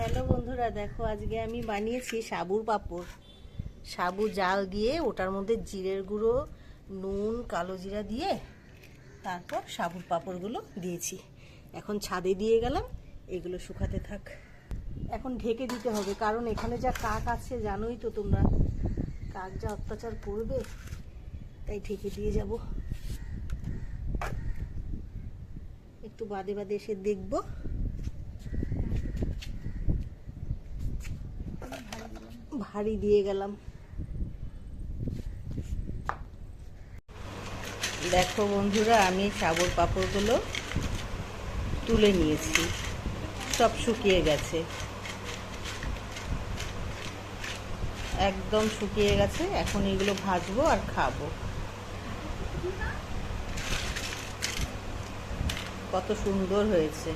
Hello বন্ধুরা, দেখো আজকে আমি বানিয়েছি সাবুর পাঁপড়। সাবু জাল দিয়ে ওটার মধ্যে জিরের গুঁড়ো, নুন, কালো জিরা দিয়ে তারপর সাবুর পাঁপড়গুলো দিয়েছি। এখন ছাদে দিয়ে গেলাম, এগুলো শুকাতে থাক। এখন ঢেকে দিতে হবে, কারণ এখানে যা কাক আছে জানোই তো তোমরা, কাক যা অত্যাচার করবে, তাই ঢেকে দিয়ে যাব। একটু বাদে বাদে এসে দেখবো। ভারী দিয়ে গেলাম। দেখো বন্ধুরা, আমি সাবুর পাঁপড়গুলো তুলে নিয়েছি, সব শুকিয়ে গেছে, একদম শুকিয়ে গেছে। এখন এগুলো ভাজবো আর খাবো। কত সুন্দর হয়েছে।